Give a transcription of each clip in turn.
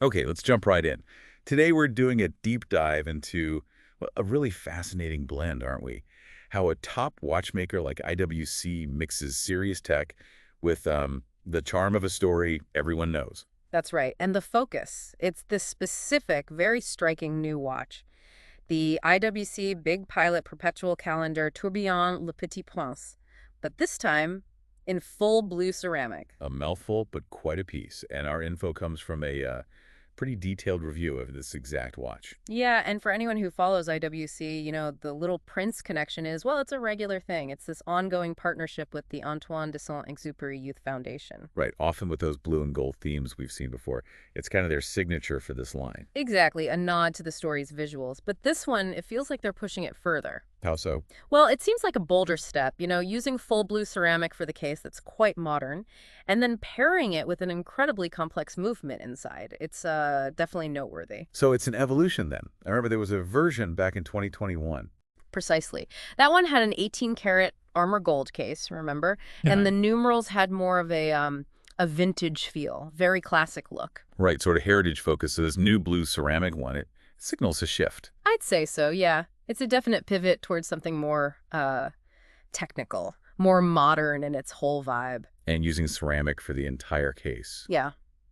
Okay, let's jump right in. Today we're doing a deep dive into well, a really fascinating blend, aren't we? How a top watchmaker like IWC mixes serious tech with the charm of a story everyone knows. That's right. And the focus. It's this specific, very striking new watch. The IWC Big Pilot Perpetual Calendar Tourbillon Le Petit Prince. But this time, in full blue ceramic. A mouthful, but quite a piece. And our info comes from a pretty detailed review of this exact watch. Yeah, and for anyone who follows IWC, the Little Prince connection is, well, it's a regular thing. It's this ongoing partnership with the Antoine de Saint-Exupéry Youth Foundation. Right, often with those blue and gold themes we've seen before. It's kind of their signature for this line. Exactly, a nod to the story's visuals. But this one, it feels like they're pushing it further. How so? Well, it seems like a bolder step, using full blue ceramic for the case that's quite modern, and then pairing it with an incredibly complex movement inside. It's definitely noteworthy. So it's an evolution then. I remember there was a version back in 2021. Precisely. That one had an 18-karat armor gold case, remember? Yeah. And the numerals had more of a vintage feel, very classic look. Right, sort of heritage focus. So this new blue ceramic one, it signals a shift. I'd say so, yeah. It's a definite pivot towards something more technical, more modern in its whole vibe. And using ceramic for the entire case. Yeah.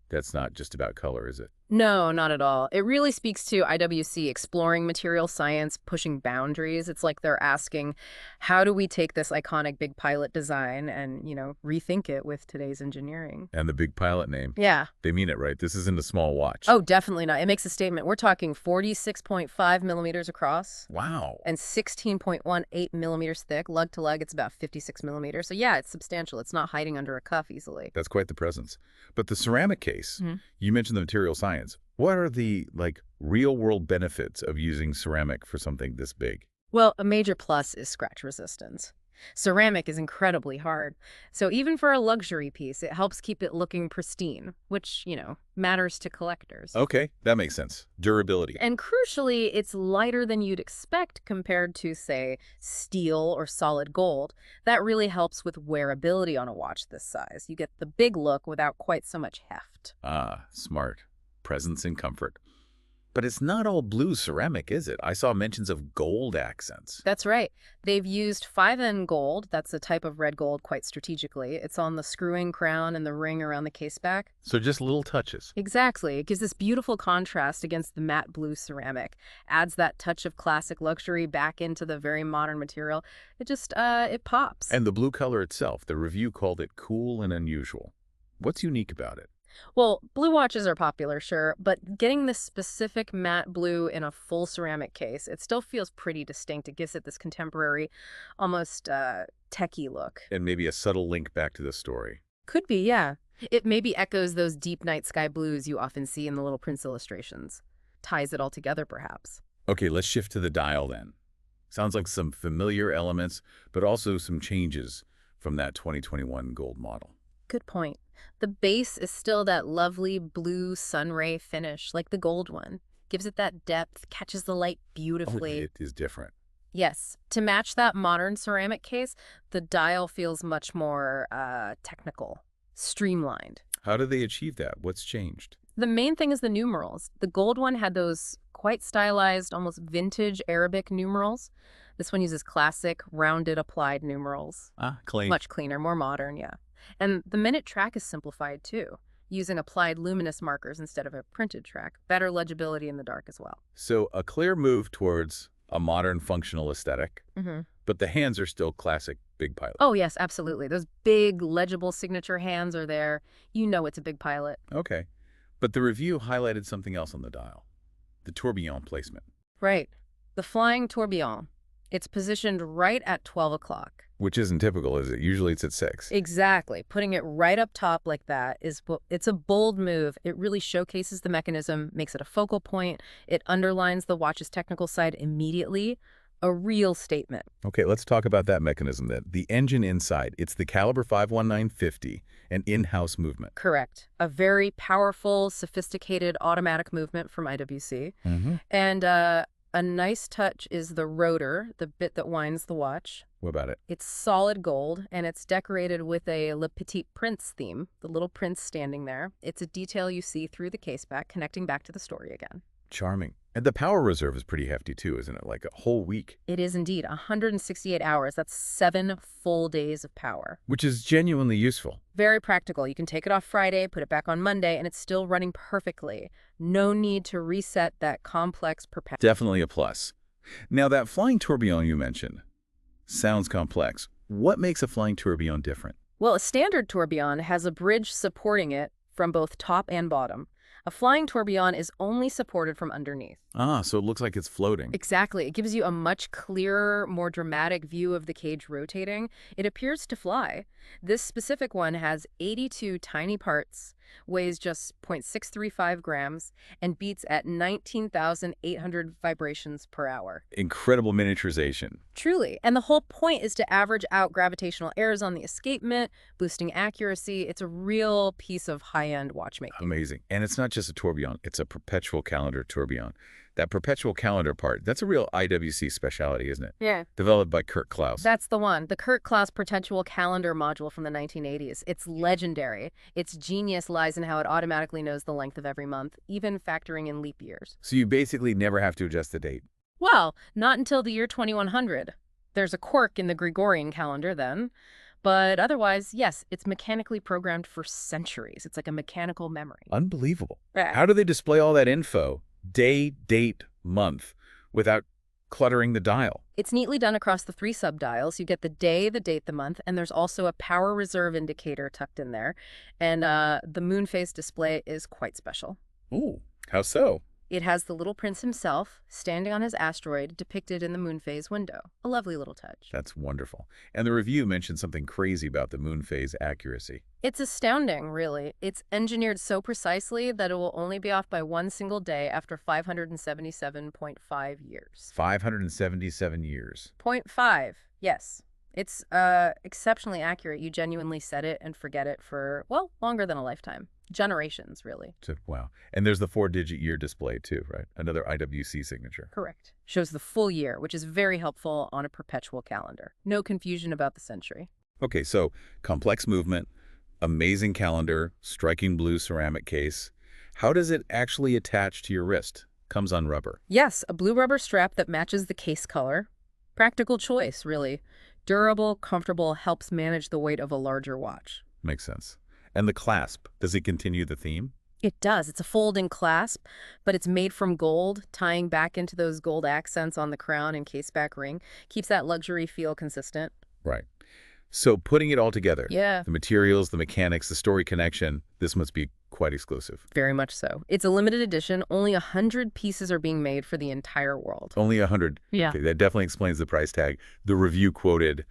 That's not just about color, is it? No, not at all. It really speaks to IWC exploring material science, pushing boundaries. It's like they're asking, how do we take this iconic big pilot design and, rethink it with today's engineering? And the big pilot name. Yeah. They mean it, right? This isn't a small watch. Oh, definitely not. It makes a statement. We're talking 46.5 millimeters across. Wow. And 16.18 millimeters thick. Lug to lug, it's about 56 millimeters. So yeah, it's substantial. It's not hiding under a cuff easily. That's quite the presence. But the ceramic case, you mentioned the material science. What are the, real-world benefits of using ceramic for something this big? Well, a major plus is scratch resistance. Ceramic is incredibly hard. So even for a luxury piece, it helps keep it looking pristine, which, matters to collectors. Okay, that makes sense. Durability. And crucially, it's lighter than you'd expect compared to, say, steel or solid gold. That really helps with wearability on a watch this size. You get the big look without quite so much heft. Ah, smart. Presence and comfort. But it's not all blue ceramic, is it? I saw mentions of gold accents. That's right. They've used 5N gold, that's a type of red gold, quite strategically. It's on the screw-in crown and the ring around the case back. So just little touches. Exactly. It gives this beautiful contrast against the matte blue ceramic. Adds that touch of classic luxury back into the very modern material. It pops. And the blue color itself, the review called it cool and unusual. What's unique about it? Well, blue watches are popular, sure, but getting this specific matte blue in a full ceramic case, it still feels pretty distinct. It gives it this contemporary, almost techie look. And maybe a subtle link back to the story. Could be, yeah. It maybe echoes those deep night sky blues you often see in the Little Prince illustrations. Ties it all together, perhaps. Okay, let's shift to the dial then. Sounds like some familiar elements, but also some changes from that 2021 gold model. Good point. The base is still that lovely blue sunray finish, like the gold one. Gives it that depth, catches the light beautifully. Oh, it is different. Yes. To match that modern ceramic case, the dial feels much more technical, streamlined. How do they achieve that? What's changed? The main thing is the numerals. The gold one had those quite stylized, almost vintage Arabic numerals. This one uses classic, rounded, applied numerals. Clean. Much cleaner, more modern, yeah. And the minute track is simplified, too, using applied luminous markers instead of a printed track. Better legibility in the dark as well. So a clear move towards a modern functional aesthetic, but the hands are still classic big pilot. Oh, yes, absolutely. Those big, legible signature hands are there. You know it's a big pilot. Okay. But the review highlighted something else on the dial. The tourbillon placement. Right. The flying tourbillon. It's positioned right at 12 o'clock. Which isn't typical, is it? Usually it's at 6. Exactly. Putting it right up top like that it's a bold move. It really showcases the mechanism, makes it a focal point. It underlines the watch's technical side immediately. A real statement. Okay, let's talk about that mechanism then. The engine inside, it's the caliber 51950, an in-house movement. Correct. A very powerful, sophisticated automatic movement from IWC. And A nice touch is the rotor, the bit that winds the watch. What about it? It's solid gold, and it's decorated with a Le Petit Prince theme, the little prince standing there. It's a detail you see through the case back, connecting back to the story again. Charming. And the power reserve is pretty hefty too, isn't it? Like a whole week. It is indeed 168 hours. That's 7 full days of power. Which is genuinely useful. Very practical. You can take it off Friday, put it back on Monday, and it's still running perfectly. No need to reset that complex perpetual. Definitely a plus. Now, that flying tourbillon you mentioned sounds complex. What makes a flying tourbillon different? Well, a standard tourbillon has a bridge supporting it from both top and bottom. A flying tourbillon is only supported from underneath. Ah, so it looks like it's floating. Exactly. It gives you a much clearer, more dramatic view of the cage rotating. It appears to fly. This specific one has 82 tiny parts, weighs just 0.635 grams, and beats at 19,800 vibrations per hour. Incredible miniaturization. Truly. And the whole point is to average out gravitational errors on the escapement, boosting accuracy. It's a real piece of high-end watchmaking. Amazing. And it's not just a tourbillon, it's a perpetual calendar tourbillon. That perpetual calendar part, that's a real IWC specialty, isn't it? Yeah. Developed by Kurt Klaus. That's the one. The Kurt Klaus Perpetual Calendar module from the 1980s. It's legendary. Its genius lies in how it automatically knows the length of every month, even factoring in leap years. So you basically never have to adjust the date. Well, not until the year 2100. There's a quirk in the Gregorian calendar then. But otherwise, yes, it's mechanically programmed for centuries. It's like a mechanical memory. Unbelievable. Yeah. How do they display all that info, day, date, month, without cluttering the dial? It's neatly done across the 3 subdials. You get the day, the date, the month, and there's also a power reserve indicator tucked in there. And the moon phase display is quite special. Ooh, how so? It has the little prince himself standing on his asteroid depicted in the moon phase window. A lovely little touch. That's wonderful. And the review mentioned something crazy about the moon phase accuracy. It's astounding, really. It's engineered so precisely that it will only be off by one single day after 577.5 years. 577 years. 0.5, yes. It's exceptionally accurate. You genuinely set it and forget it for, well, longer than a lifetime. Generations, really. So, wow. And there's the 4-digit year display too, right? Another IWC signature. Correct. Shows the full year, which is very helpful on a perpetual calendar. No confusion about the century. Okay, so complex movement, amazing calendar, striking blue ceramic case. How does it actually attach to your wrist? Comes on rubber. Yes, a blue rubber strap that matches the case color. Practical choice, really. Durable, comfortable, helps manage the weight of a larger watch. Makes sense. And the clasp, does it continue the theme? It does. It's a folding clasp, but it's made from gold, tying back into those gold accents on the crown and caseback ring. Keeps that luxury feel consistent. Right. So putting it all together, Yeah. the materials, the mechanics, the story connection, this must be quite exclusive. Very much so. It's a limited edition. Only 100 pieces are being made for the entire world. Only 100. Yeah. Okay, that definitely explains the price tag. The review quoted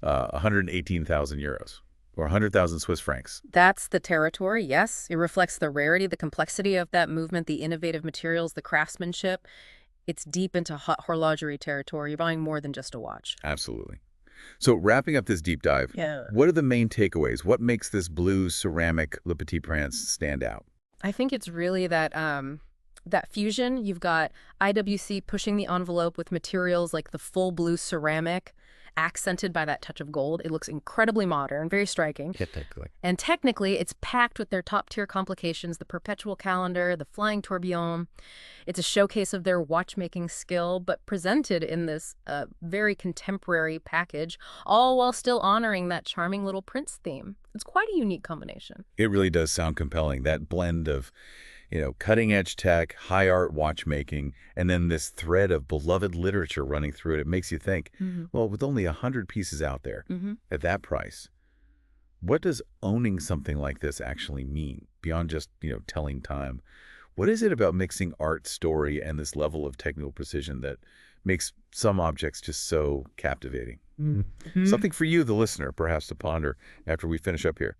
118,000 euros. Or 100,000 Swiss francs. That's the territory, yes. It reflects the rarity, the complexity of that movement, the innovative materials, the craftsmanship. It's deep into horlogerie territory. You're buying more than just a watch. Absolutely. So wrapping up this deep dive, what are the main takeaways? What makes this blue ceramic Le Petit Prince stand out? I think it's really that that fusion. You've got IWC pushing the envelope with materials like the full blue ceramic, accented by that touch of gold. It looks incredibly modern, very striking. Technically. And technically, it's packed with their top-tier complications, the Perpetual Calendar, the Flying Tourbillon. It's a showcase of their watchmaking skill, but presented in this very contemporary package, all while still honoring that charming little prince theme. It's quite a unique combination. It really does sound compelling, that blend of cutting-edge tech, high art watchmaking, and then this thread of beloved literature running through it. It makes you think, well, with only 100 pieces out there at that price, what does owning something like this actually mean beyond just, telling time? What is it about mixing art, story, and this level of technical precision that makes some objects just so captivating? Something for you, the listener, perhaps to ponder after we finish up here.